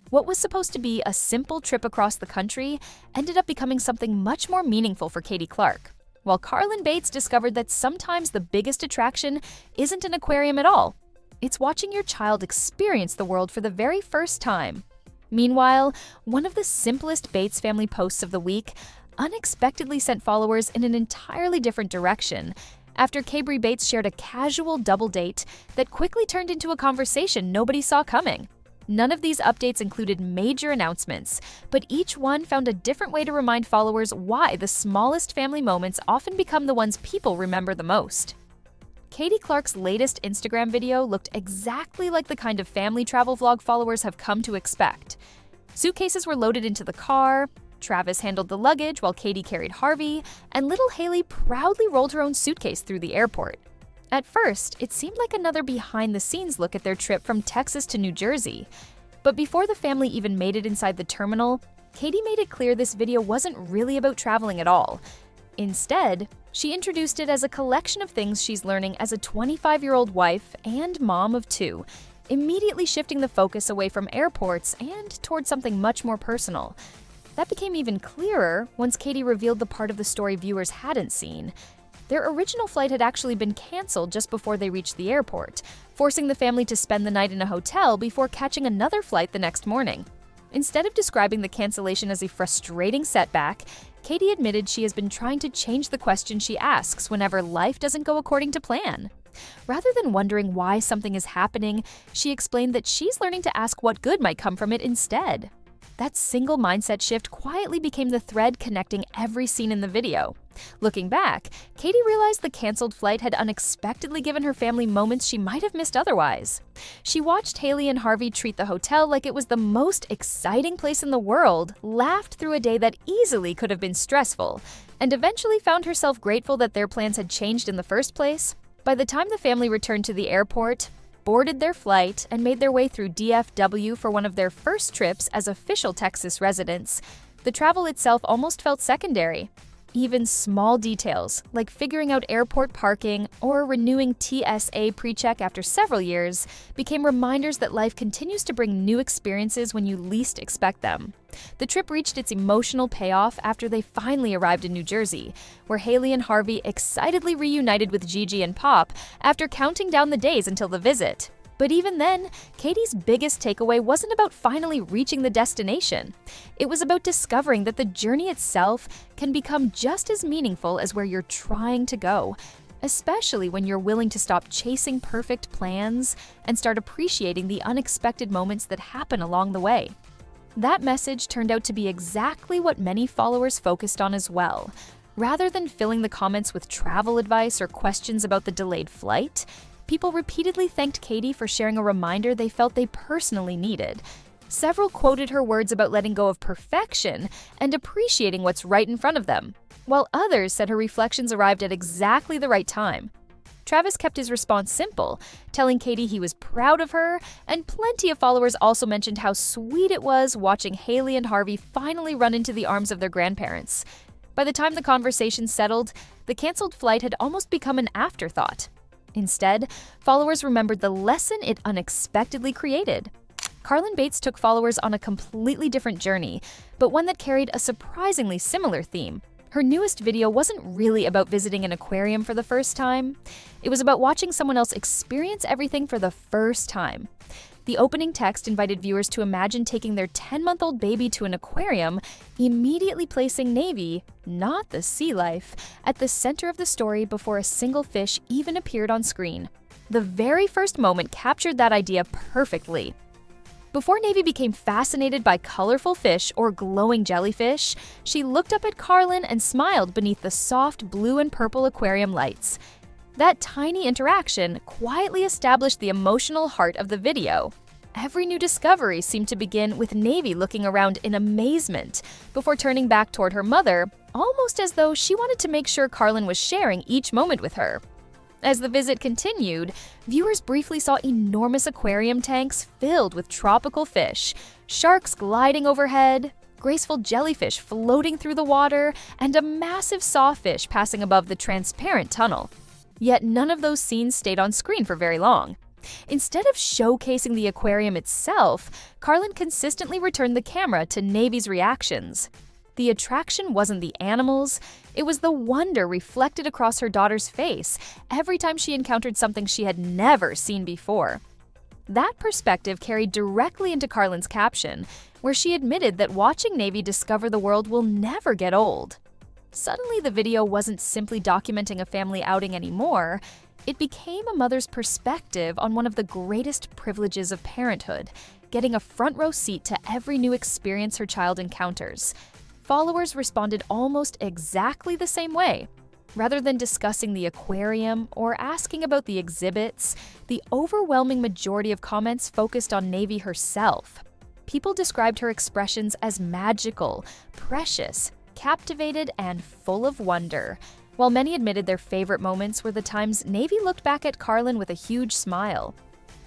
What was supposed to be a simple trip across the country ended up becoming something much more meaningful for Katie Clark, while Carlin Bates discovered that sometimes the biggest attraction isn't an aquarium at all. It's watching your child experience the world for the very first time. Meanwhile, one of the simplest Bates family posts of the week unexpectedly sent followers in an entirely different direction after Kaybrie Bates shared a casual double date that quickly turned into a conversation nobody saw coming. None of these updates included major announcements, but each one found a different way to remind followers why the smallest family moments often become the ones people remember the most. Katie Clark's latest Instagram video looked exactly like the kind of family travel vlog followers have come to expect. Suitcases were loaded into the car, Travis handled the luggage while Katie carried Harvey, and little Haley proudly rolled her own suitcase through the airport. At first, it seemed like another behind-the-scenes look at their trip from Texas to New Jersey. But before the family even made it inside the terminal, Katie made it clear this video wasn't really about traveling at all. Instead, she introduced it as a collection of things she's learning as a 25-year-old wife and mom of two, immediately shifting the focus away from airports and towards something much more personal. That became even clearer once Katie revealed the part of the story viewers hadn't seen. Their original flight had actually been canceled just before they reached the airport, forcing the family to spend the night in a hotel before catching another flight the next morning. Instead of describing the cancellation as a frustrating setback, Katie admitted she has been trying to change the question she asks whenever life doesn't go according to plan. Rather than wondering why something is happening, she explained that she's learning to ask what good might come from it instead. That single mindset shift quietly became the thread connecting every scene in the video. Looking back, Katie realized the canceled flight had unexpectedly given her family moments she might have missed otherwise. She watched Haley and Harvey treat the hotel like it was the most exciting place in the world, laughed through a day that easily could have been stressful, and eventually found herself grateful that their plans had changed in the first place. By the time the family returned to the airport, boarded their flight, and made their way through DFW for one of their first trips as official Texas residents, the travel itself almost felt secondary. Even small details, like figuring out airport parking or renewing TSA pre-check after several years, became reminders that life continues to bring new experiences when you least expect them. The trip reached its emotional payoff after they finally arrived in New Jersey, where Haley and Harvey excitedly reunited with Gigi and Pop after counting down the days until the visit. But even then, Katie's biggest takeaway wasn't about finally reaching the destination. It was about discovering that the journey itself can become just as meaningful as where you're trying to go, especially when you're willing to stop chasing perfect plans and start appreciating the unexpected moments that happen along the way. That message turned out to be exactly what many followers focused on as well. Rather than filling the comments with travel advice or questions about the delayed flight, people repeatedly thanked Katie for sharing a reminder they felt they personally needed. Several quoted her words about letting go of perfection and appreciating what's right in front of them, while others said her reflections arrived at exactly the right time. Travis kept his response simple, telling Katie he was proud of her, and plenty of followers also mentioned how sweet it was watching Haley and Harvey finally run into the arms of their grandparents. By the time the conversation settled, the canceled flight had almost become an afterthought. Instead, followers remembered the lesson it unexpectedly created. Carlin Bates took followers on a completely different journey, but one that carried a surprisingly similar theme. Her newest video wasn't really about visiting an aquarium for the first time. It was about watching someone else experience everything for the first time. The opening text invited viewers to imagine taking their 10-month-old baby to an aquarium, immediately placing Navy, not the sea life, at the center of the story before a single fish even appeared on screen. The very first moment captured that idea perfectly. Before Navy became fascinated by colorful fish or glowing jellyfish, she looked up at Carlin and smiled beneath the soft blue and purple aquarium lights. That tiny interaction quietly established the emotional heart of the video. Every new discovery seemed to begin with Navy looking around in amazement before turning back toward her mother, almost as though she wanted to make sure Carlin was sharing each moment with her. As the visit continued, viewers briefly saw enormous aquarium tanks filled with tropical fish, sharks gliding overhead, graceful jellyfish floating through the water, and a massive sawfish passing above the transparent tunnel. Yet none of those scenes stayed on screen for very long. Instead of showcasing the aquarium itself, Carlin consistently returned the camera to Navy's reactions. The attraction wasn't the animals, it was the wonder reflected across her daughter's face every time she encountered something she had never seen before. That perspective carried directly into Carlin's caption, where she admitted that watching Navy discover the world will never get old. Suddenly, the video wasn't simply documenting a family outing anymore. It became a mother's perspective on one of the greatest privileges of parenthood, getting a front-row seat to every new experience her child encounters. Followers responded almost exactly the same way. Rather than discussing the aquarium or asking about the exhibits, the overwhelming majority of comments focused on Navy herself. People described her expressions as magical, precious, captivated, and full of wonder, while many admitted their favorite moments were the times Navy looked back at Carlin with a huge smile.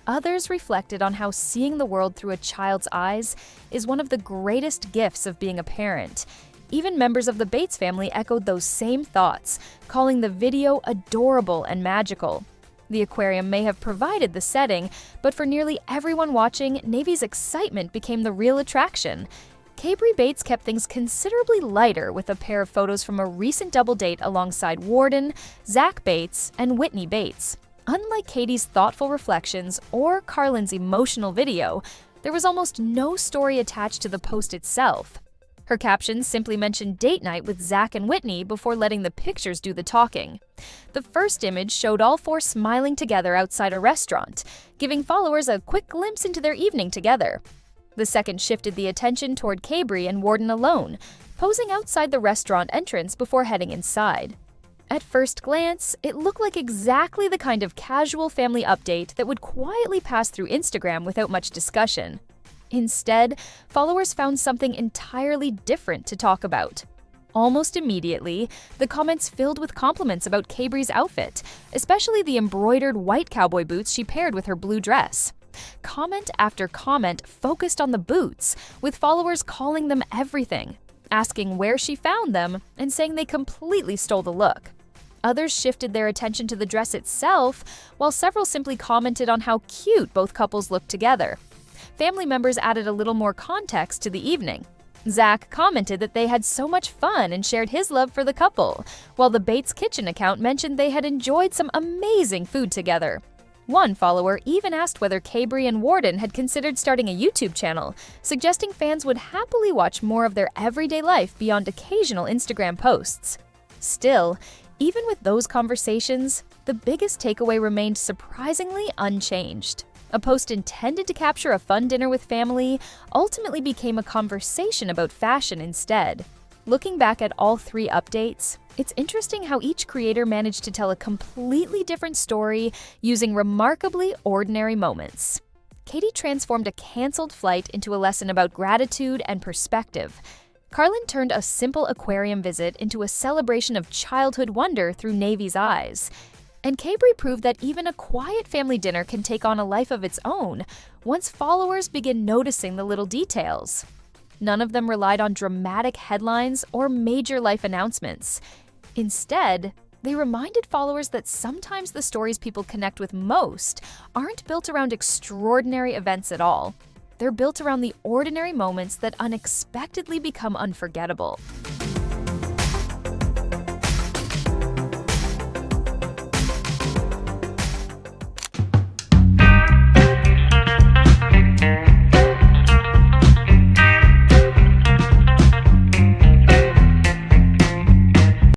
Others reflected on how seeing the world through a child's eyes is one of the greatest gifts of being a parent. Even members of the Bates family echoed those same thoughts, calling the video adorable and magical. The aquarium may have provided the setting, but for nearly everyone watching, Navy's excitement became the real attraction. Kaybrie Bates kept things considerably lighter with a pair of photos from a recent double date alongside Warden, Zach Bates, and Whitney Bates. Unlike Katie's thoughtful reflections or Carlin's emotional video, there was almost no story attached to the post itself. Her captions simply mentioned date night with Zach and Whitney before letting the pictures do the talking. The first image showed all four smiling together outside a restaurant, giving followers a quick glimpse into their evening together. The second shifted the attention toward Kaybrie and Warden alone, posing outside the restaurant entrance before heading inside. At first glance, it looked like exactly the kind of casual family update that would quietly pass through Instagram without much discussion. Instead, followers found something entirely different to talk about. Almost immediately, the comments filled with compliments about Kaybrie's outfit, especially the embroidered white cowboy boots she paired with her blue dress. Comment after comment focused on the boots, with followers calling them everything, asking where she found them, and saying they completely stole the look. Others shifted their attention to the dress itself, while several simply commented on how cute both couples looked together. Family members added a little more context to the evening. Zach commented that they had so much fun and shared his love for the couple, while the Bates Kitchen account mentioned they had enjoyed some amazing food together. One follower even asked whether Kaybrie and Warden had considered starting a YouTube channel, suggesting fans would happily watch more of their everyday life beyond occasional Instagram posts. Still, even with those conversations, the biggest takeaway remained surprisingly unchanged. A post intended to capture a fun dinner with family ultimately became a conversation about fashion instead. Looking back at all three updates, it's interesting how each creator managed to tell a completely different story using remarkably ordinary moments. Katie transformed a canceled flight into a lesson about gratitude and perspective. Carlin turned a simple aquarium visit into a celebration of childhood wonder through Navy's eyes. And Kaybrie proved that even a quiet family dinner can take on a life of its own once followers begin noticing the little details. None of them relied on dramatic headlines or major life announcements. Instead, they reminded followers that sometimes the stories people connect with most aren't built around extraordinary events at all. They're built around the ordinary moments that unexpectedly become unforgettable.